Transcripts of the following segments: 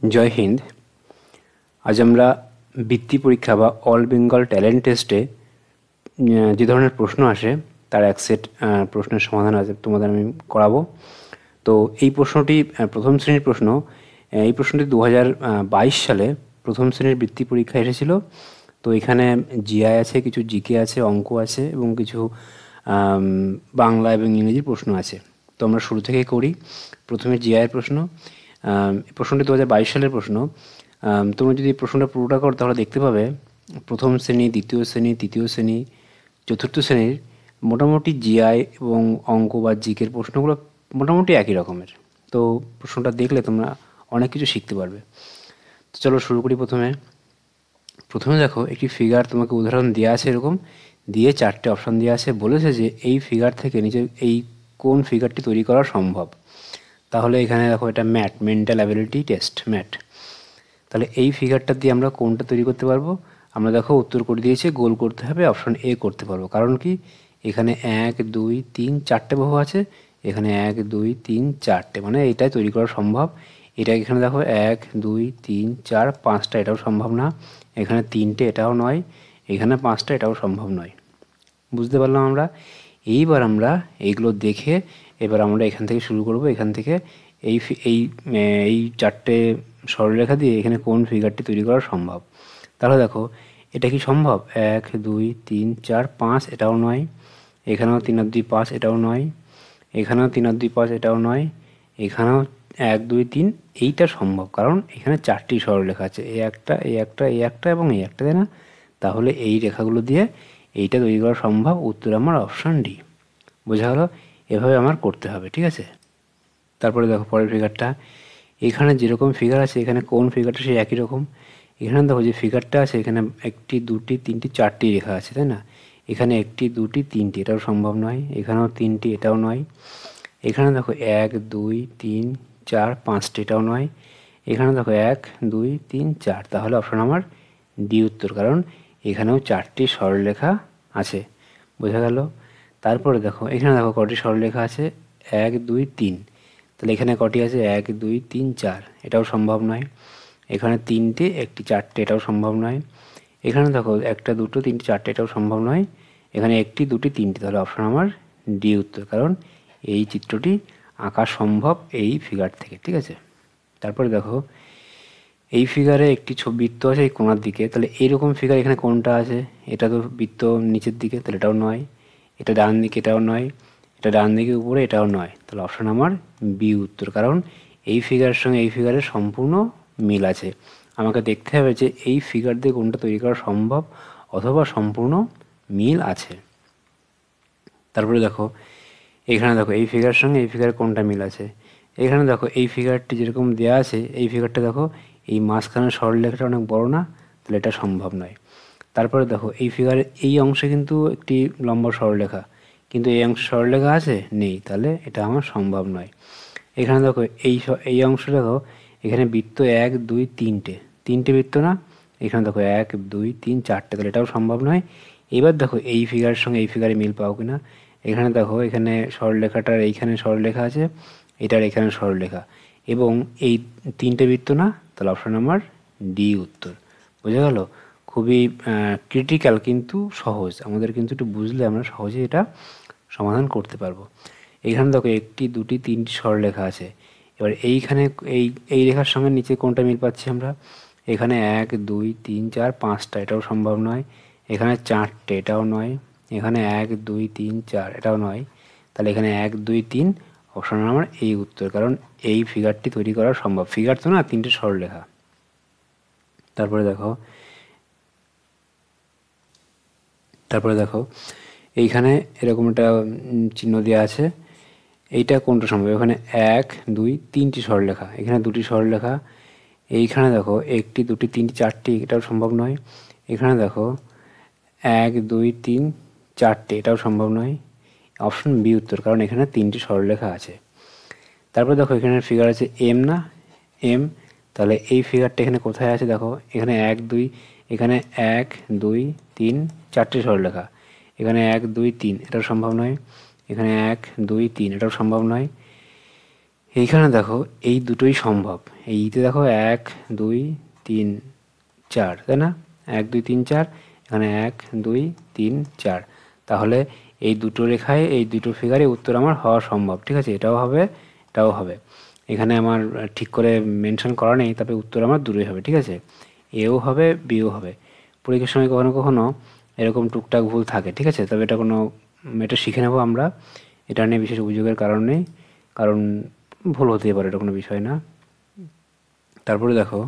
জয় হিন্দ। আজ আমরা বৃত্তি পরীক্ষা বা অল বেঙ্গল ট্যালেন্ট টেস্টে যে ধরনের প্রশ্ন আসে তার এক সেট প্রশ্নের সমাধান আজ তোমাদের আমি করাবো। তো এই প্রশ্নটি প্রথম শ্রেণীর প্রশ্ন। এই প্রশ্নটি 2022 সালে প্রথম শ্রেণীর বৃত্তি পরীক্ষা এসেছিল। তো এখানে জিআই আছে, কিছু জিকে আছে, অঙ্ক আছে এবং কিছু বাংলা এবং ইংরেজি প্রশ্ন আছে। তো আমরা শুরু থেকেই করি। প্রথমে জিআইয়ের প্রশ্ন। প্রশ্নটি 2022 সালের প্রশ্ন। তোমরা যদি প্রশ্নটা পুরোটা করো তাহলে দেখতে পাবে প্রথম শ্রেণী, দ্বিতীয় শ্রেণী, তৃতীয় শ্রেণী, চতুর্থ শ্রেণীর মোটামুটি জিআই এবং অঙ্ক বা জিকের প্রশ্নগুলো মোটামুটি একই রকমের। তো প্রশ্নটা দেখলে তোমরা অনেক কিছু শিখতে পারবে। তো চলো শুরু করি। প্রথমে দেখো, একটি ফিগার তোমাকে উদাহরণ দেওয়া আছে, এরকম দিয়ে 4টে অপশান দেওয়া আছে। বলেছে যে এই ফিগার থেকে নিচে এই কোন ফিগারটি তৈরি করা সম্ভব। তাহলে এখানে দেখো, এটা মেন্টাল অ্যাবিলিটি টেস্ট, ম্যাট। তাহলে এই ফিগারটা দিয়ে আমরা কোনটা তৈরি করতে পারবো? আমরা দেখো উত্তর করে দিয়েছে, গোল করতে হবে, অপশন এ করতে পারবো। কারণ কি, এখানে 1 2 3 4টে বাহু আছে, এখানে 1 2 3 4টে, মানে এইটাই তৈরি করা সম্ভব। এটা এখানে দেখো 1 2 3 4 5টা, এটাও সম্ভব না। এখানে 3টে, এটাও নয়। এখানে 5টা, এটাও সম্ভব নয়। বুঝতে পারলাম আমরা। এইবার আমরা এইগুলো দেখে এবার আমরা এখান থেকে শুরু করব। এখান থেকে এই এই এই 4টে সরলরেখা দিয়ে এখানে কোন ফিগারটি তৈরি করা সম্ভব। তাহলে দেখো, এটা কি সম্ভব? 1 2 3 4 5, এটাও নয়। এখানেও 3 আর 2 5, এটাও নয়। এখানেও 3 আর 2 5, এটাও নয়। এখানেও 1 2 3, এইটা সম্ভব, কারণ এখানে 4টি সরলরেখা আছে, এই একটা, এই একটা, এই একটা এবং এই একটা, তাই না? তাহলে এই রেখাগুলো দিয়ে এইটা তৈরি করা সম্ভব। উত্তর আমার অপশান ডি। বোঝা গেল? এভাবে আমার করতে হবে, ঠিক আছে? তারপরে দেখো পরের ফিগারটা। এখানে যেরকম ফিগার আছে, এখানে কোন ফিগারটা সেই একই রকম। এখানে দেখো যে ফিগারটা আছে, এখানে 1টি 2টি 3টি 4টি রেখা আছে, তাই না? এখানে 1টি 2টি 3টি, এটাও সম্ভব নয়। এখানেও 3টি, এটাও নয়। এখানে দেখো 1 2 3 4 5টি, এটাও নয়। এখানে দেখো 1 2 3 4, তাহলে অপশন আমার ডি উত্তর, কারণ এখানেও 4টি সরলরেখা আছে। বোঝা গেল? তারপরে দেখো, এখানে দেখো কটি সরলরেখা আছে, 1 2 3, তাহলে এখানে কটি আছে, 1 2 3 4, এটাও সম্ভব নয়। এখানে 3টে, 1টি 4টে, এটাও সম্ভব নয়। এখানে দেখো 1টা 2টো 3টে 4টে, এটাও সম্ভব নয়। এখানে 1টি 2টি 3টে, তাহলে অপশন আমার ডি উত্তর, কারণ এই চিত্রটি আঁকা সম্ভব এই ফিগার থেকে, ঠিক আছে? তারপরে দেখো, এই ফিগারে একটি বৃত্ত আছে এই কোণার দিকে, তাহলে এইরকম ফিগার এখানে কোনটা আছে? এটা তো বৃত্ত নিচের দিকে, তাহলে এটাও নয়। এটা ডান দিকে, এটাও নয়। এটা ডান দিকে উপরে, এটাও নয়। তাহলে অপশন আমার বি উত্তর, কারণ এই ফিগারের সঙ্গে এই ফিগারের সম্পূর্ণ মিল আছে। আমাকে দেখতে হবে যে এই ফিগার দিয়ে কোনটা তৈরি করা সম্ভব অথবা সম্পূর্ণ মিল আছে। তারপরে দেখো, এখানে দেখো এই ফিগারের সঙ্গে এই ফিগারের কোনটা মিল আছে। এখানে দেখো এই ফিগারটি যেরকম দেওয়া আছে, এই ফিগারটা দেখো এই মাঝখানের সরলরেখাটা অনেক বড় না, তাহলে এটা সম্ভব নয়। তারপরে দেখো এই ফিগারের এই অংশে কিন্তু একটি লম্বা সরলরেখা, কিন্তু এই অংশে সরলরেখা আছে নেই, তাহলে এটা আমার সম্ভব নয়। এখানে দেখো এই অংশ দেখো, এখানে বৃত্ত 1 2 3টে বৃত্ত না, এখানে দেখো 1 2 3 4টে, তাহলে এটাও সম্ভব নয়। এবার দেখো এই ফিগারের সঙ্গে এই ফিগারে মিল পাও কিনা। এখানে দেখো, এখানে সরলরেখাটার এইখানে সরলরেখা আছে, এটার এখানে সরলরেখা, এবং এই 3টে বৃত্ত না, তাহলে অপশন নাম্বার ডি উত্তর। বোঝা গেল? খুবই ক্রিটিক্যাল কিন্তু সহজ। আমাদের কিন্তু একটু বুঝলে আমরা সহজে এটা সমাধান করতে পারবো। এখানে দেখো 1টি 2টি 3টি সরলরেখা আছে। এবার এইখানে এই রেখার সঙ্গে নিচে কোনটা মিল পাচ্ছি আমরা? এখানে 1 2 3 4 5টা, এটাও সম্ভব নয়। এখানে 4টে, এটাও নয়। এখানে 1 2 3 4, এটাও নয়। তাহলে এখানে 1 2 3, অপশন আমার এই উত্তর, কারণ এই ফিগারটি তৈরি করা সম্ভব। ফিগার তো না, 3টে সরলরেখা। তারপরে দেখো এইখানে এরকম একটা চিহ্ন দেওয়া আছে, এইটা কোনটা সম্ভব? এখানে 1 2 3টি সরলরেখা, এখানে 2টি সরলরেখা। এইখানে দেখো 1টি 2টি 3টি 4টি, এটাও সম্ভব নয়। এখানে দেখো 1 2 3 4টে, এটাও সম্ভব নয়। অপশন বি উত্তর, কারণ এখানে 3টি সরলরেখা আছে। তারপর দেখো এখানে ফিগার আছে এম না, এম। তাহলে এই ফিগারটা এখানে কোথায় আছে? দেখো এখানে 1 2, এখানে 1 2 3 4টে সরলরেখা। এখানে 1 2 3, এটাও সম্ভব নয়। এখানে 1 2 3, এটাও সম্ভব নয়। এইখানে দেখো এই দুটোই সম্ভব। এইতে দেখো 1 2 3 4, তাই না? 1 2 3 4, এখানে 1 2 3 4। তাহলে এই দুটো রেখায় এই দুটো ফিগারে উত্তর আমার হওয়া সম্ভব। ঠিক আছে, এটাও হবে, এটাও হবে। এখানে আমার ঠিক করে মেনশন করা নেই, তবে উত্তর আমার দুটোই হবে। ঠিক আছে, এও হবে বিও হবে। পরীক্ষার সময় কখনো কখনো এরকম টুকটাক ভুল থাকে। ঠিক আছে, তবে এটা শিখে নেব আমরা। এটা নিয়ে বিশেষ অভিযোগের কারণ নেই, কারণ ভুল হতেই পারে, এটা কোনো বিষয় না। তারপরে দেখো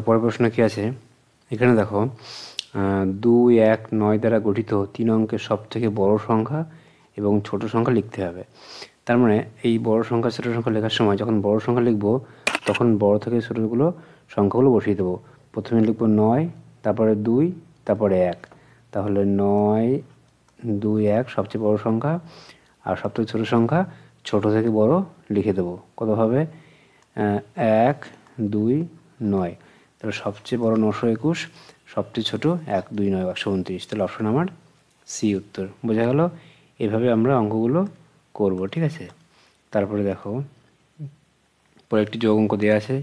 পরের প্রশ্ন কি আছে। এখানে দেখো 2 1 9 দ্বারা গঠিত 3 অঙ্কের সব থেকে বড় সংখ্যা এবং ছোট সংখ্যা লিখতে হবে। তার মানে এই বড় সংখ্যা ছোট সংখ্যা লেখার সময় যখন বড় সংখ্যা লিখবো তখন বড় থেকে ছোটগুলো সংখ্যাগুলো বসিয়ে দেবো। প্রথমে লিখবো 9, তারপরে 2, তারপরে 1। তাহলে 9 2 1 সবচেয়ে বড় সংখ্যা, আর সবথেকে ছোট সংখ্যা ছোট থেকে বড় লিখে দেবো। কত হবে? 1 2 9। তাহলে সবচেয়ে বড় 921, সবচেয়ে ছোট 1 2 9 129। তাহলে অপশন আমার সি উত্তর। বোঝা গেল? এভাবে আমরা অঙ্কগুলো করব। ঠিক আছে, তারপরে দেখো পরে একটি যোগ অঙ্ক দেওয়া আছে।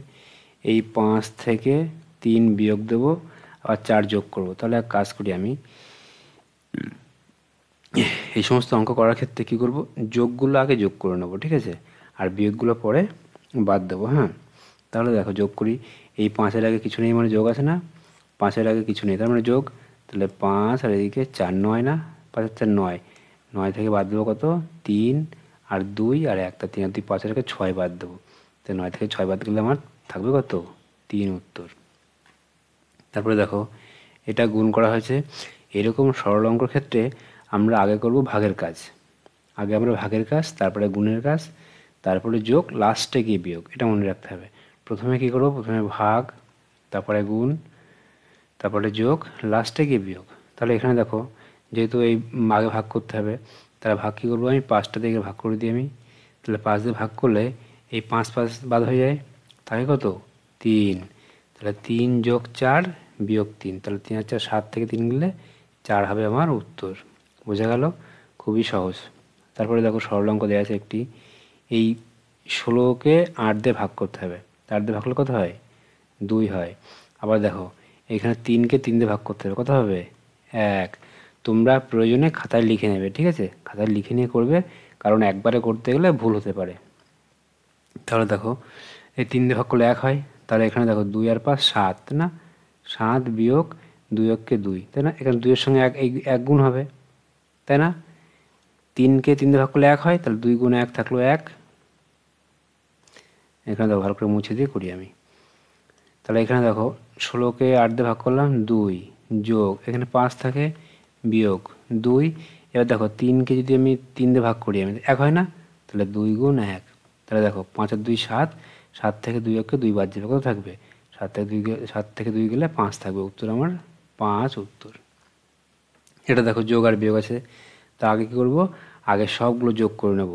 এই 5 থেকে 3 বিয়োগ দেবো, আবার 4 যোগ করব। তাহলে এক কাজ করি, আমি এই সমস্ত অঙ্ক করার ক্ষেত্রে কী করব, যোগগুলো আগে যোগ করে নেব। ঠিক আছে, আর বিয়োগগুলো পরে বাদ দেবো। হ্যাঁ, তাহলে দেখো যোগ করি। এই 5-এর আগে কিছু নেই মানে যোগ আছে না, 5-এর আগে কিছু নেই তার মানে যোগ। তাহলে 5 আর এদিকে 4, 9 না, 5 আর 4 9। 9 থেকে বাদ দেবো কত? 3 আর 2 আর 1, তা 3 আর 2 5-এর আগে 6 বাদ দেবো। তো 9 থেকে 6 বাদ গেলে আমার থাকবে কত? 3 উত্তর। তারপরে দেখো এটা গুণ করা হয়েছে। এরকম সরল অঙ্কের ক্ষেত্রে আমরা আগে করব ভাগের কাজ। আগে আমরা ভাগের কাজ, তারপরে গুণের কাজ, তারপরে যোগ, লাস্টে গিয়ে বিয়োগ। এটা মনে রাখতে হবে। প্রথমে কী করব? প্রথমে ভাগ, তারপরে গুণ, তারপরে যোগ, লাস্টে গিয়ে বিয়োগ। তাহলে এখানে দেখো যেহেতু এই আগে ভাগ করতে হবে, তাহলে ভাগ কী করবো? আমি 5টা দিকে ভাগ করে দিই আমি। তাহলে 5 দিয়ে ভাগ করলে এই 5 5 বাদ হয়ে যায়, থাকে কত? 3। তাহলে 3 যোগ 4 বিয়োগ 3, তাহলে 3 আর 4 7 থেকে 3 গেলে 4 হবে আমার উত্তর। বোঝা গেল? খুবই সহজ। তারপরে দেখো সরল অঙ্ক দেওয়া আছে একটি। এই 16কে 8 দিয়ে ভাগ করতে হবে। 8 দিয়ে ভাগ করলে কত হয়? 2 হয়। আবার দেখো এখানে 3কে 3 দিয়ে ভাগ করতে হবে, কত হবে? 1। তোমরা প্রয়োজনে খাতায় লিখে নেবে। ঠিক আছে, খাতায় লিখে নিয়ে করবে, কারণ একবারে করতে গেলে ভুল হতে পারে। তাহলে দেখো এই 3 দিয়ে ভাগ করলে 1 হয়। তাহলে এখানে দেখো 2 আর 5 7, না? 7 বিয়োগ 2 এককে 2, তাই না? এখানে 2 এর সঙ্গে 1 গুণ হবে, তাই না? 3কে 3 দিয়ে ভাগ করলে 1 হয়, তাহলে 2 গুণ 1 থাকলো 1। এখানে দেখো ভালো করে মুছে দিয়ে করি আমি। তাহলে এখানে দেখো 16কে 8 দিয়ে ভাগ করলাম 2, যোগ এখানে 5 থাকে, বিয়োগ 2। এবার দেখো 3কে যদি আমি 3 দিয়ে ভাগ করি আমি, 1 হয় না? তাহলে 2 গুণ 1। তাহলে দেখো 5 আর 2 7, 7 থেকে 2 এককে 2 বাদ যাবে, কত থাকবে? 7 থেকে 2 গেলে 5 থাকবে। উত্তর আমার 5 উত্তর। এটা দেখো যোগ আর বিয়োগ আছে। তা আগে কী করবো? আগে সবগুলো যোগ করে নেব,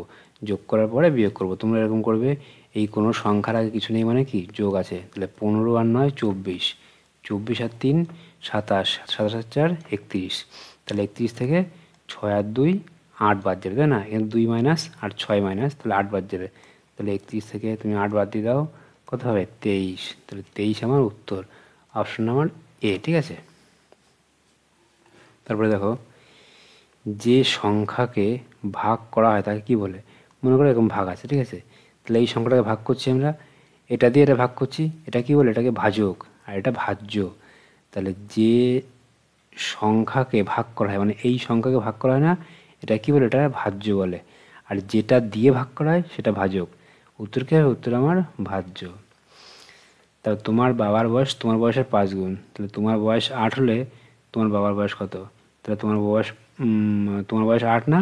যোগ করার পরে বিয়োগ করব। তোমরা এরকম করবে, এই কোনো সংখ্যার আগে কিছু নেই মানে কি যোগ আছে। তাহলে 15 আর 9 24, 24 আর 3 27, 27 আর 4 31। তাহলে 31 থেকে 6 আর 2 8 বাদ যাবে, তাই না? এখানে 2 মাইনাস আর 6 মাইনাস, তাহলে 8 বাদ যাবে। তাহলে 31 থেকে তুমি 8 বাদ দিয়ে দাও, কত হবে? 23। তাহলে 23 আমার উত্তর। Option number A. ঠিক আছে, তারপরে দেখো যে সংখ্যাকে ভাগ করা হয় তাকে কি বলে? মনে করো এরকম ভাগ আছে, ঠিক আছে? তাহলে এই সংখ্যাটাকে ভাগ করছি আমরা, এটা দিয়ে এটা ভাগ করছি, এটা কি বলে? এটাকে ভাজক, আর এটা ভাজ্য। তাহলে যে সংখ্যাকে ভাগ করা হয়, মানে এই সংখ্যাকে ভাগ করা হয় না, এটা কি বলে? এটা ভাজ্য বলে। আর যেটা দিয়ে ভাগ করা হয় সেটা ভাজক। উত্তর কী হবে? উত্তর আমার ভাজ্য। তাহলে তোমার বাবার বয়স তোমার বয়সের 5 গুণ। তাহলে তোমার বয়স 8 হলে তোমার বাবার বয়স কত? তাহলে তোমার বয়স 8 না,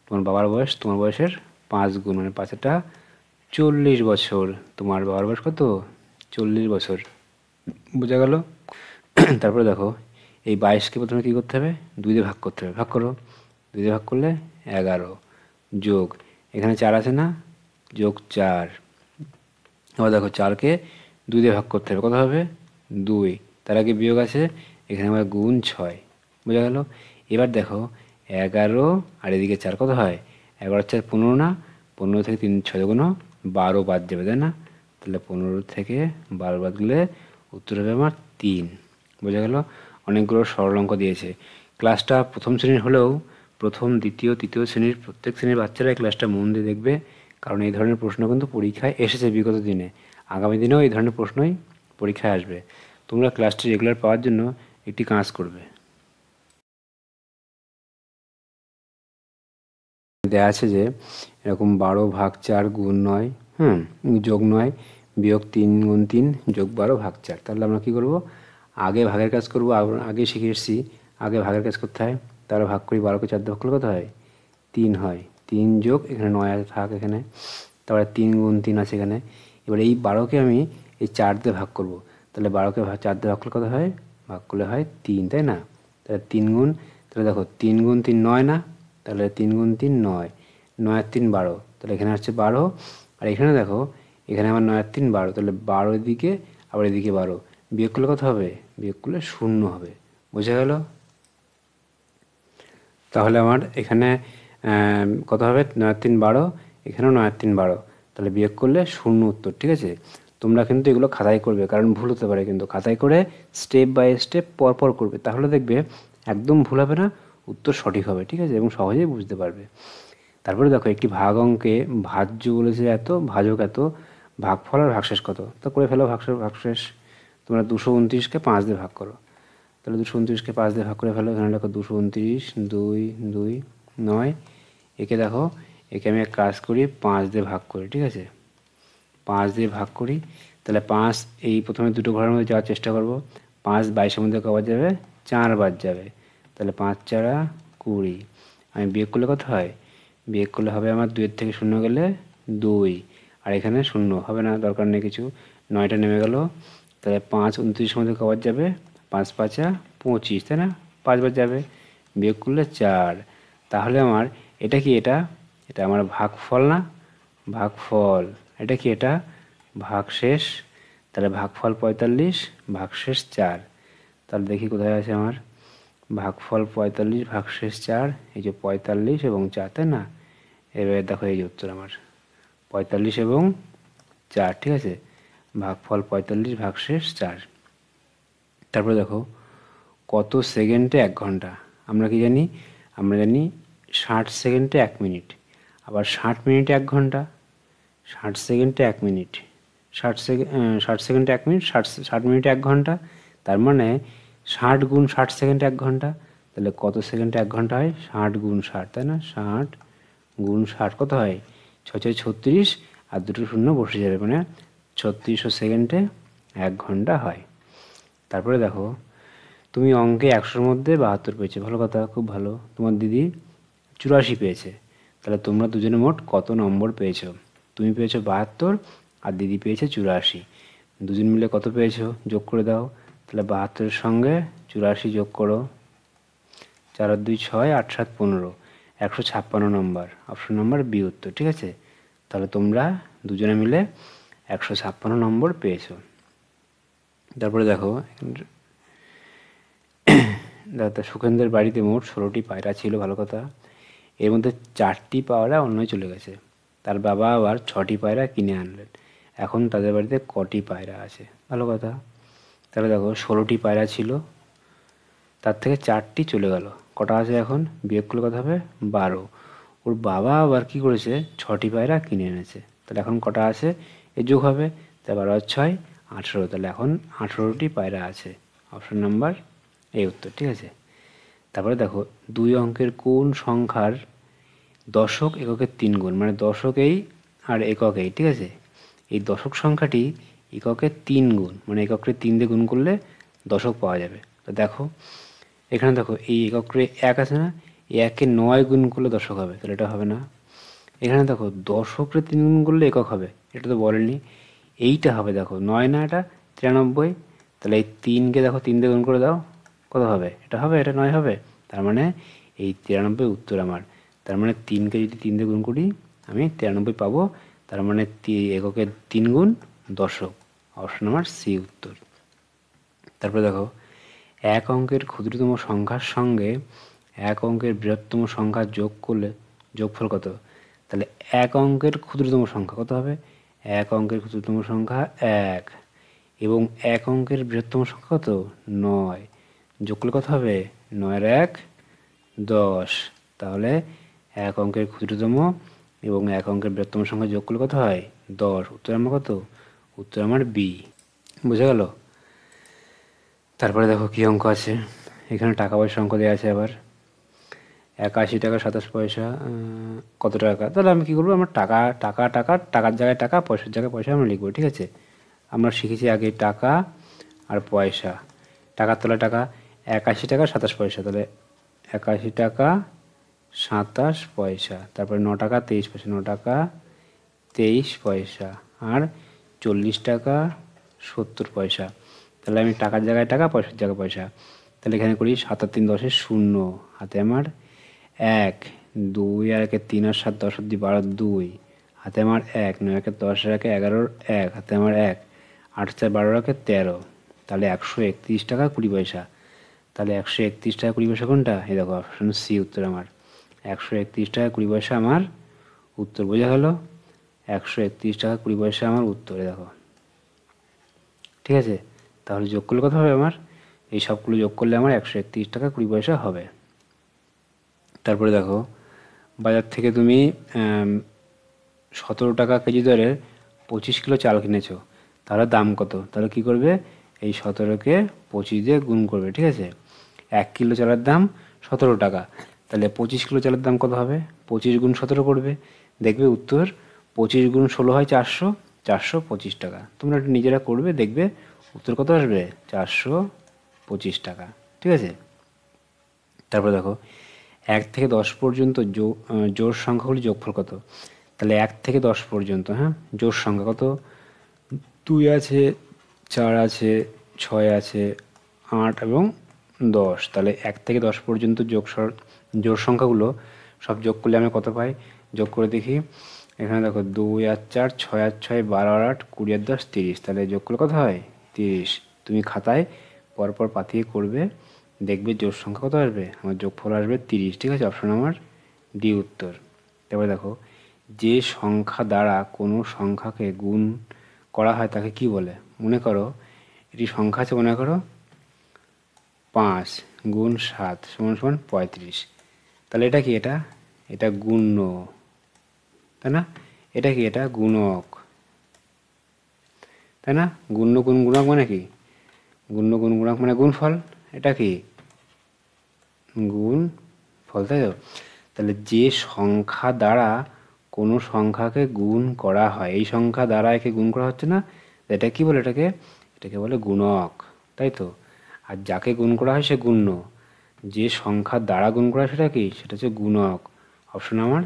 তোমার বাবার বয়স তোমার বয়সের 5 গুণ, মানে 5টা 40 বছর। তোমার বাবার বয়স কত? 40 বছর। বোঝা গেল? তারপরে দেখো এই 22কে প্রথমে কী করতে হবে? 2 দিয়ে ভাগ করতে হবে। ভাগ করো, 2 দিয়ে ভাগ করলে 11, যোগ এখানে 4 আছে না, যোগ 4। আবার দেখো 4কে 2 দিয়ে ভাগ করতে হবে, কত হবে? 2। তার আগে বিয়োগ আছে, এখানে আবার গুণ 6, বোঝা গেল। এবার দেখো 11 আর এদিকে 4 কত হয়, 11 4 15 না, 15 থেকে 3 6 গুণ 12 বাদ যাবে, তাই না? তাহলে 15 থেকে 12 বাদ গেলে উত্তর হবে আমার 3, বোঝা গেল। অনেকগুলো সরল অঙ্ক দিয়েছে। ক্লাসটা প্রথম শ্রেণীর হলেও প্রথম দ্বিতীয় তৃতীয় শ্রেণীর প্রত্যেক শ্রেণীর বাচ্চারা এই ক্লাসটা মন দিয়ে দেখবে, কারণ এই ধরনের প্রশ্ন কিন্তু পরীক্ষায় এসেছে বিগত দিনে, আগামী দিনেও এই ধরনের প্রশ্নই পরীক্ষায় আসবে। তোমরা ক্লাসটি রেগুলার পাওয়ার জন্য একটি কাজ করবে। দেওয়া আছে যে এরকম 12 ভাগ 4 গুণ 9, যোগ 9 বিয়োগ 3 গুণ 3 যোগ 12 ভাগ 4। তাহলে আমরা কী করব, আগে ভাগের কাজ করব, আগে শিখে এসেছি আগে ভাগের কাজ করতে হয়। তাহলে ভাগ করি, 12কে 4 দিয়ে ভাগ করলে কত হয়, 3 হয়। 3 যোগ এখানে 9 থাক এখানে, তারপরে 3 গুণ 3 আছে এখানে। এবার এই 12কে আমি এই 4 দিয়ে ভাগ করব, তাহলে 12কে 4 দিয়ে ভাগ করলে কত হয়, ভাগ করলে হয় 3, তাই না? তাহলে 3 গুণ, তাহলে দেখো 3 গুণ 3 9 না, তাহলে 3 গুণ 3 9, 9 আর 3 12, তাহলে এখানে হচ্ছে 12। আর এখানে দেখো এখানে আমার 9 আর 3 12, তাহলে 12 এদিকে আবার এদিকে 12, বিয়োগ করলে কত হবে, বিয়োগ করলে 0 হবে, বোঝা গেল। তাহলে আমার এখানে কত হবে, 9 আর 3 12, এখানেও 9 আর 3 12, তাহলে বিয়োগ করলে 0 উত্তর, ঠিক আছে। তোমরা কিন্তু এগুলো খাতায় করবে, কারণ ভুল হতে পারে, কিন্তু খাতায় করে স্টেপ বাই স্টেপ পরপর করবে, তাহলে দেখবে একদম ভুল হবে না, উত্তর সঠিক হবে, ঠিক আছে, এবং সহজেই বুঝতে পারবে। তারপরে দেখো একটি ভাগ অঙ্কে ভাজ্য বলেছে এত, ভাজক এত, ভাগফল আর ভাগশেষ কত, তো করে ফেলো ভাগশেষ। তোমরা 229কে 5 দিয়ে ভাগ করো, তাহলে 229কে 5 দিয়ে ভাগ করে ফেলো। এখানে দেখো 229 2 2 9, একে দেখো একে আমি এক কাজ করি 5 দিয়ে ভাগ করি, ঠিক আছে, 5 দিয়ে ভাগ করি। তাহলে 5 এই প্রথমে দুটো ঘরের মধ্যে যাওয়ার চেষ্টা করব, 5 22-এর মধ্যে কবার যাবে, 4 বাদ যাবে, তাহলে 5 4 20। আমি বিয়োগ করলে কত হয়, বিয়োগ করলে হবে আমার 2 থেকে 0 গেলে 2, আর এখানে 0 হবে না, দরকার নেই কিছু, 9টা নেমে গেল। তাহলে 5 29-এর মধ্যে কবার যাবে, 5 5 25, তাই না, 5 বার যাবে, বিয়োগ করলে 4। তাহলে আমার এটা কি, এটা এটা আমার ভাগফল না, ভাগফল। এটা কি, এটা ভাগশেষ, তাহলে ভাগফল 45, ভাগশেষ 4। তাহলে দেখি কোথায় আছে আমার ভাগফল 45, ভাগশেষ 4, এই যে 45 এবং 4, তাই না। এবারে দেখো এই যে উত্তর আমার 45 এবং 4, ঠিক আছে, ভাগফল 45, ভাগশেষ 4। তারপরে দেখো কত সেকেন্ডে 1 ঘন্টা, আমরা কি জানি, আমরা জানি 60 সেকেন্ডে 1 মিনিট, আবার 60 মিনিটে 1 ঘন্টা, 60 সেকেন্ডে 1 মিনিট, 60 সেকেন্ডে 1 মিনিট, 60 মিনিটে 1 ঘন্টা, তার মানে 60 গুণ 60 সেকেন্ডে 1 ঘন্টা, তাহলে কত সেকেন্ডে 1 ঘন্টা হয়, 60 গুণ 60, তাই না, 60 গুণ 60 কত হয়, 6 6 36, আর দুটো শূন্য বসে যাবে, মানে 3600 সেকেন্ডে 1 ঘন্টা হয়। তারপরে দেখো তুমি অঙ্কে 100-র মধ্যে 72 পেয়েছো, ভালো কথা, খুব ভালো। তোমার দিদি 84 পেয়েছে, তাহলে তোমরা দুজনে মোট কত নম্বর পেয়েছো, তুমি পেয়েছো 72 আর দিদি পেয়েছে 84, দুজন মিলে কত পেয়েছো যোগ করে দাও। তাহলে 72-এর সঙ্গে 84 যোগ করো, 4 আর 2 6, 8 7 15, 156 নম্বর, অপশন নম্বর বি উত্তর, ঠিক আছে। তাহলে তোমরা দুজনে মিলে 156 নম্বর পেয়েছো। তারপরে দেখো সুখেন্দ্রের বাড়িতে মোট 16টি পায়রা ছিল, ভালো কথা, এর মধ্যে 4টি পায়রা অন্যই চলে গেছে, তার বাবা আবার 6টি পায়রা কিনে আনলেন, এখন তাদের বাড়িতে কটি পায়রা আছে, ভালো কথা। তাহলে দেখো 16টি পায়রা ছিল, তার থেকে 4টি চলে গেল, কটা আছে এখন, বিয়োগ করলে কত হবে, 12। ওর বাবা আবার কি করেছে, 6টি পায়রা কিনে এনেছে, তাহলে এখন কটা আছে, এ যোগ হবে, তাহলে 12 আর 6 18, তাহলে এখন 18টি পায়রা আছে, অপশন নাম্বার এই উত্তর, ঠিক আছে। তারপরে দেখো 2 অঙ্কের কোন সংখ্যার দশক এককের 3 গুণ, মানে দশক এই আর একক এই, ঠিক আছে, এই দশক সংখ্যাটি এককের 3 গুণ, মানে এককে 3 দিয়ে গুণ করলে দশক পাওয়া যাবে। তো দেখো এখানে দেখো এই এককে 1 আছে না, এই 1-কে 9 গুণ করলে দশক হবে, তাহলে এটা হবে না। এখানে দেখো দশকে 3 গুণ করলে একক হবে, এটা তো বলেনি, এইটা হবে, দেখো 9 না, এটা 93, তাহলে এই 3-কে দেখো 3 দিয়ে গুণ করে দাও, কত হবে, এটা হবে, এটা 9 হবে, তার মানে এই 93 উত্তর আমার। তার মানে 3-কে যদি 3 দিয়ে গুণ করি আমি 93 পাবো, তার মানে এককের 3 গুণ দশক, অপশন নাম্বার সি উত্তর। তারপরে দেখো, এক অঙ্কের ক্ষুদ্রতম সংখ্যার সঙ্গে এক অঙ্কের বৃহত্তম সংখ্যা যোগ করলে যোগফল কত? তাহলে এক অঙ্কের ক্ষুদ্রতম সংখ্যা কত হবে? এক অঙ্কের ক্ষুদ্রতম সংখ্যা 1 এবং এক অঙ্কের বৃহত্তম সংখ্যা কত? 9। যোগ করলে কত হবে? 9 এর 1 10। তাহলে এক অঙ্কের ক্ষুদ্রতম এবং এক অঙ্কের বৃহত্তম সংখ্যা যোগ করলে কত হয়? 10। উত্তর আমার কত? উত্তর আমার বি। বুঝা গেল? তারপরে দেখো কি অঙ্ক আছে, এখানে টাকা পয়সা অঙ্ক দেওয়া আছে আবার। 81 টাকা 27 পয়সা কত টাকা? তাহলে আমি কী করবো, আমার টাকা টাকা টাকা টাকার জায়গায় টাকা, পয়সার জায়গায় পয়সা আমরা লিখবো, ঠিক আছে? আমরা শিখেছি আগে টাকা আর পয়সা। টাকার তলায় টাকা, 81 টাকা 27 পয়সা, তাহলে 81 টাকা 27 পয়সা। তারপরে 9 টাকা 23 পয়সা, 9 টাকা 23 পয়সা। আর 40 টাকা 70 পয়সা। তাহলে আমি টাকার জায়গায় টাকা, পয়সার জায়গায় পয়সা। তাহলে এখানে করি 7 আর 3 10 0, হাতে আমার 1 2 আর 1 3 আর 7 10 আর 2 12 2, হাতে আমার 1 9 1 10 আর 1 11 1, হাতে আমার 1 8 4 12 1 13। তাহলে 131 টাকা 20 পয়সা। তাহলে 131 টাকা 20 পয়সা কোনটা? এই দেখো অপশন সি উত্তর আমার। 131 টাকা 20 পয়সা আমার উত্তর। বোঝা গেল? 131 টাকা 20 পয়সা আমার উত্তর। দেখো, ঠিক আছে? তাহলে যোগ করলে কত হবে আমার? এই সবগুলো যোগ করলে আমার 131 টাকা 20 পয়সা হবে। তারপরে দেখো, বাজার থেকে তুমি 17 টাকা কেজি দরে 25 কিলো চাল কিনেছো, তাহলে দাম কত? তাহলে কি করবে? এই 17কে 25 দিয়ে গুণ করবে, ঠিক আছে? 1 কিলো চালের দাম 17 টাকা, তাহলে 25 কিলো চালের দাম কত হবে? 25 গুণ 17 করবে, দেখবে উত্তর 25 গুণ 16 হয় 400, 425 টাকা। তোমরা একটু নিজেরা করবে, দেখবে উত্তর কত আসবে? 425 টাকা, ঠিক আছে? তারপরে দেখো, 1 থেকে 10 পর্যন্ত জোড় সংখ্যাগুলি যোগফল কত? তাহলে 1 থেকে 10 পর্যন্ত, হ্যাঁ, জোড় সংখ্যা কত? 2 আছে, 4 আছে, 6 আছে, 8 এবং 10। তাহলে 1 থেকে 10 পর্যন্ত জোড় সংখ্যাগুলো সব যোগ করলে আমরা কত পাই? যোগ করে দেখি। এখানে দেখো 2 আর 4 6 আর 6 12 আর 8 20 আর 10 30। তাহলে যোগ করলে কত হয়? 30। তুমি খাতায় পরপর পাতিয়ে করবে, দেখবে জোড় সংখ্যা কত আসবে? আমার যোগফল আসবে 30, ঠিক আছে? অপশন আমার ডি উত্তর। তারপরে দেখো, যে সংখ্যা দ্বারা কোনো সংখ্যাকে গুণ করা হয় তাকে কি বলে? মনে করো এটি সংখ্যা আছে, মনে করো 5 গুণ 7 সমান সমান 35। তাহলে এটা কি? এটা গুণ্য, তাই না? এটা কি? এটা গুণক, তাই না? গুণ্য গুণ গুণক মানে কি? গুণ্য গুণ গুণক মানে গুণফল। এটা কি? গুণ ফল, তাই তো? তাহলে যে সংখ্যা দ্বারা কোনো সংখ্যাকে গুণ করা হয়, এই সংখ্যা দ্বারা একে গুণ করা হচ্ছে না, এটা কি বলে? এটাকে বলে গুণক, তাই তো? আর যাকে গুণ করা হয় সে গুণ্য। যে সংখ্যার দ্বারা গুণ করা হয় সেটা কি? সেটা হচ্ছে গুণক। অপশন আমার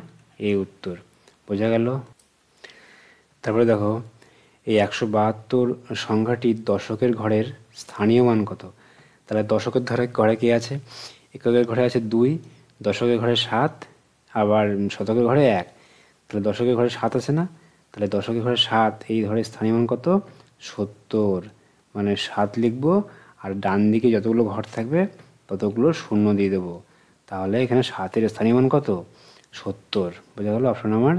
এ উত্তর। বোঝা গেল? তারপরে দেখো, এই 172 সংখ্যাটি দশকের ঘরের স্থানীয় মান কত? তাহলে দশকের ঘরে কে আছে? এককের ঘরে আছে 2, দশকের ঘরে 7, আবার শতকের ঘরে 1। তাহলে দশকের ঘরে 7 আছে না? তাহলে দশকের ঘরে 7, এই ঘরে স্থানীয় মান কত? 70। মানে 7 লিখবো, আর ডান দিকে যতগুলো ঘর থাকবে ততগুলো শূন্য দিয়ে দেবো। তাহলে এখানে 7-এর স্থানীয় মান কত? 70। বোঝা গেল? অপশন আমার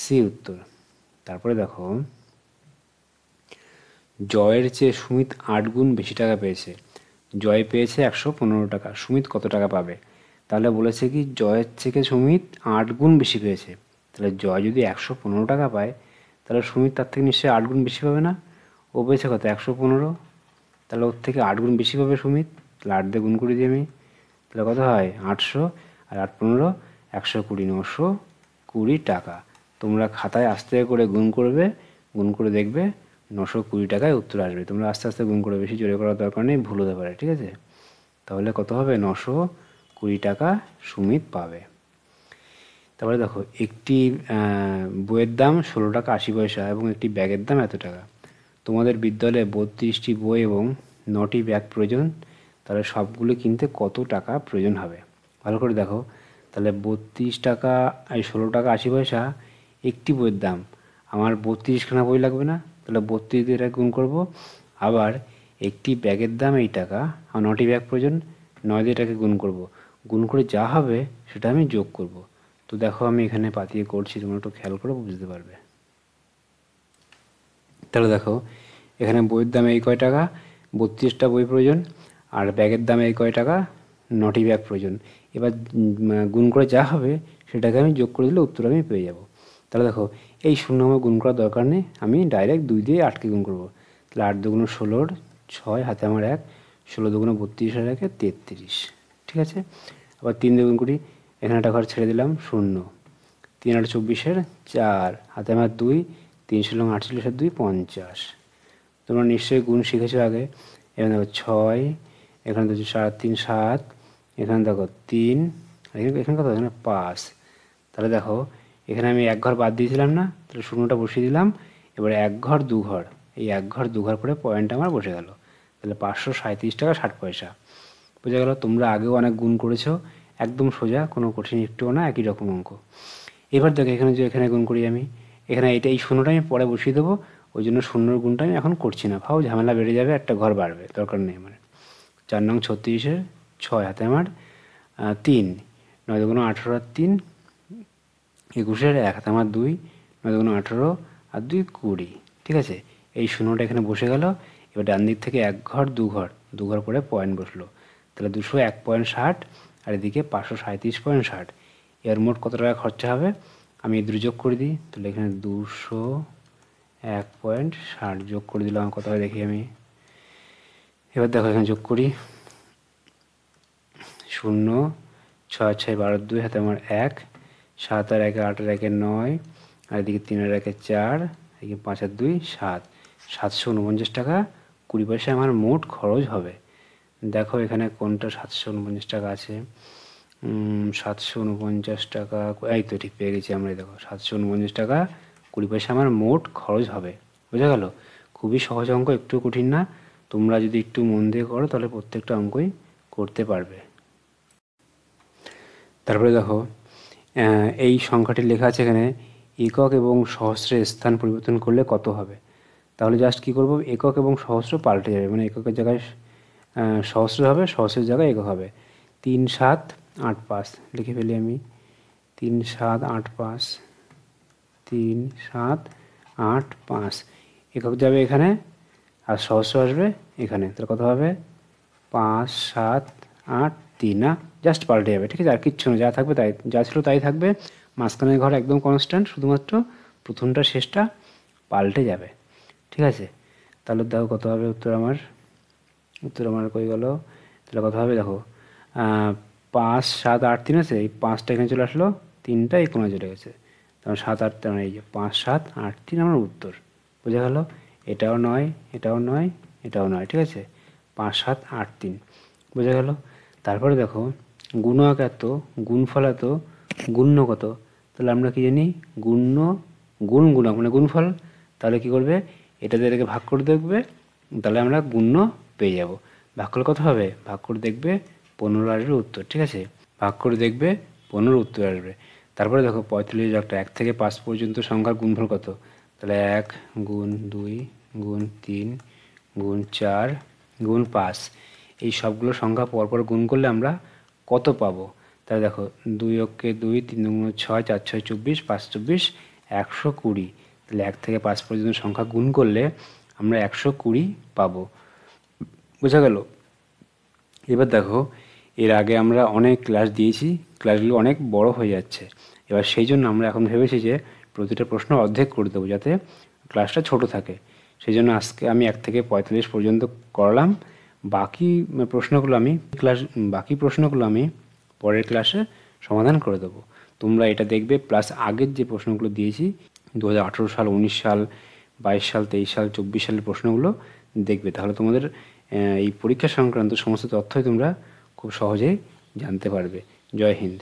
সি উত্তর। তারপরে দেখো, জয়ের চেয়ে সুমিত 8 গুণ বেশি টাকা পেয়েছে। জয় পেয়েছে 115 টাকা, সুমিত কত টাকা পাবে? তাহলে বলেছে কি, জয়ের থেকে সুমিত 8 গুণ বেশি পেয়েছে। তাহলে জয় যদি 115 টাকা পায়, তাহলে সুমিত তার থেকে নিশ্চয়ই 8 গুণ বেশি পাবে না? ও পেয়েছে কত? 115। তাহলে ওর থেকে 8 গুণ বেশি পাবে সুমিত। তাহলে 8 দিয়ে গুণ করে দিই আমি, তাহলে কত হয়? 800, আর 8 15 120, 920 টাকা। তোমরা খাতায় আস্তে করে গুণ করবে, গুণ করে দেখবে 920 টাকায় উত্তর আসবে। তোমরা আস্তে আস্তে গুণ করে, বেশি জোরে করার দরকার নেই, ভুল হতে পারে, ঠিক আছে? তাহলে কত হবে? 920 টাকা সুমিত পাবে। তারপরে দেখো, একটি বইয়ের দাম 16 টাকা 80 পয়সা এবং একটি ব্যাগের দাম এত টাকা। তোমাদের বিদ্যালয়ে 32টি বই এবং 9টি ব্যাগ প্রয়োজন, তাহলে সবগুলো কিনতে কত টাকা প্রয়োজন হবে? ভালো করে দেখো। তাহলে 32 টাকা, এই 16 টাকা 80 পয়সা একটি বইয়ের দাম। আমার 32খানা বই লাগবে না? তাহলে 32 দিয়ে এটা গুণ করবো। আবার একটি ব্যাগের দাম এই টাকা, আর 9টি ব্যাগ প্রয়োজন, 9 দিয়ে এটাকে গুণ করব, গুণ করে যা হবে সেটা আমি যোগ করব। তো দেখো আমি এখানে পাতিয়ে করছি, তোমরা একটু খেয়াল করে বুঝতে পারবে। তাহলে দেখো এখানে বইয়ের দাম এই কয় টাকা, 32টা বই প্রয়োজন, আর ব্যাগের দাম এই কয় টাকা, 9টি ব্যাগ প্রয়োজন। এবার গুণ করে যা হবে সেটাকে আমি যোগ করে দিলে উত্তর আমি পেয়ে যাব। তাহলে দেখো এই শূন্য আমার গুণ করার দরকার নেই, আমি ডাইরেক্ট 2 দিয়ে 8কে গুণ করব। তাহলে 8 দুগুণ 16, 6 হাতে আমার 1, 16 দুগুণ 32 আর 1 33। ঠিক আছে, আবার 3 দিয়ে গুণ করি, এখানে একটা ঘর ছেড়ে দিলাম 0, 3 8 24, 4 হাতে আমার 2, 3 16 48 2 50। তোমরা নিশ্চয়ই গুণ শিখেছো আগে। এখানে দেখো 6, এখানে দেখো 4 3 7, এখানে দেখো 3, এখানে কত, এখানে 5। তাহলে দেখো এখানে আমি 1 ঘর বাদ দিয়েছিলাম না, তাহলে শূন্যটা বসিয়ে দিলাম। এবারে 1 ঘর 2 ঘর, এই 1 ঘর 2 ঘর করে পয়েন্ট আমার বসে গেল। তাহলে 537 টাকা 60 পয়সা। বোঝা গেল? তোমরা আগেও অনেক গুণ করেছো, একদম সোজা, কোনো কঠিন একটুও না, একই রকম অঙ্ক। এবার দেখো এখানে যে এখানে গুণ করি আমি, এখানে এই শূন্যটা আমি পরে বসিয়ে দেবো, ওই জন্য শূন্যর গুণটা আমি এখন করছি না, ভাও ঝামেলা বেড়ে যাবে, একটা ঘর বাড়বে, দরকার নেই আমার। 4 নং 36, 6 হাতে আমার 3, 9 দুগুণ 18 আর 3 21, 1 হাতে আমার 2, 9 দুগুণ 18 আর 2 20। ঠিক আছে, এই শূন্যটা এখানে বসে গেল। এবার ডান দিক থেকে 1 ঘর 2 ঘর 2 ঘর করে পয়েন্ট বসলো, তাহলে 201.60 আর এদিকে 537.60। এর মোট কত টাকা খরচা হবে আমি এদের যোগ করে দিই। তাহলে এখানে 201.60 যোগ করে দিলাম, কত হয় দেখি আমি। এবার দেখো এখানে যোগ করি, 0 6 6 12 2 হাতে আমার 1, 7 আর 1 8 আর 1 9, আর এদিকে 3 আর 1 4, এদিকে 5 আর 2 7, 749 টাকা 20 পয়সা আমার মোট খরচ হবে। দেখো এখানে কোনটা 749 টাকা আছে, 749 টাকা, এই তো ঠিক পেয়ে গেছি আমরা। দেখো 749 টাকা 20 পয়সা আমার মোট খরচ হবে। বোঝা গেল? খুবই সহজ অঙ্ক, একটু কঠিন না। তোমরা যদি একটু মন দিয়ে করো তাহলে প্রত্যেকটা অঙ্কই করতে পারবে। তারপরে দেখো এই সংখ্যাটি লেখা আছে এখানে, একক এবং সহস্রের স্থান পরিবর্তন করলে কত হবে। তাহলে জাস্ট কী করবো, একক এবং সহস্র পাল্টে যাবে, মানে এককের জায়গায় সহস্র হবে, সহস্রের জায়গায় একক হবে। 3 7 8 5 লিখে ফেলি আমি, 3 7 8 5, 3 7 8 5, একক যাবে এখানে আর সহস্র আসবে এখানে। তাহলে কত হবে, 5 7 8 3, না জাস্ট পাল্টে যাবে। ঠিক আছে, আর কিচ্ছু না, যা থাকবে তাই, যা ছিল তাই থাকবে। মাঝখানের ঘর একদম কনস্ট্যান্ট, শুধুমাত্র প্রথমটা শেষটা পাল্টে যাবে। ঠিক আছে, তাহলে দেখো কত হবে উত্তর আমার কই গেল। তাহলে কত হবে দেখো, 5 7 8 3 আছে, এই 5টা এখানে চলে আসলো, 3টা এই কোণে চলে গেছে, তাহলে 7 8, এই যে 5 7 8 3 আমার উত্তর। বোঝা গেল? এটাও নয়, এটাও নয়, এটাও নয়। ঠিক আছে, 5 7 8 3 বোঝা গেল? তারপরে দেখো গুণক এত, গুণফল এত, গুণ্য কত। তাহলে আমরা কি জানি, গুণক মানে গুণফল। তাহলে কি করবে, এটাতে এটাকে ভাগ করে দেখবে, তাহলে আমরা গুণ্য পেয়ে যাব। ভাগ করলে কত হবে, ভাগ করে দেখবে 15 আসবে উত্তর। ঠিক আছে, ভাগ করে দেখবে 15 উত্তর আসবে। তারপরে দেখো 45 একটা 1 থেকে 5 পর্যন্ত সংখ্যার গুণফল কত। তাহলে 1 গুণ 2 গুণ 3 গুণ 4 গুণ 5, এই সবগুলো সংখ্যা পরপর গুণ করলে আমরা কত পাবো। তাহলে দেখো 2 অক্ষে 2, 3 গুণ 6, 4 6 24, 5 24, 120। তাহলে 1 থেকে 5 পর্যন্ত সংখ্যা গুণ করলে আমরা 120 পাবো। বোঝা গেল? এবার দেখো এর আগে আমরা অনেক ক্লাস দিয়েছি, ক্লাসগুলো অনেক বড় হয়ে যাচ্ছে। এবার সেই জন্য আমরা এখন ভেবেছি যে প্রতিটা প্রশ্ন অর্ধেক করে দেবো, যাতে ক্লাসটা ছোট থাকে। সেই জন্য আজকে আমি 1 থেকে 45 পর্যন্ত করলাম। বাকি প্রশ্নগুলো আমি পরের ক্লাসে সমাধান করে দেবো। তোমরা এটা দেখবে, প্লাস আগের যে প্রশ্নগুলো দিয়েছি 2018 সাল, 19 সাল, 22 সাল, 23 সাল, 24 সালের প্রশ্নগুলো দেখবে। তাহলে তোমাদের এই পরীক্ষা সংক্রান্ত সমস্ত তথ্যই তোমরা খুব সহজেই জানতে পারবে। জয় হিন্দ।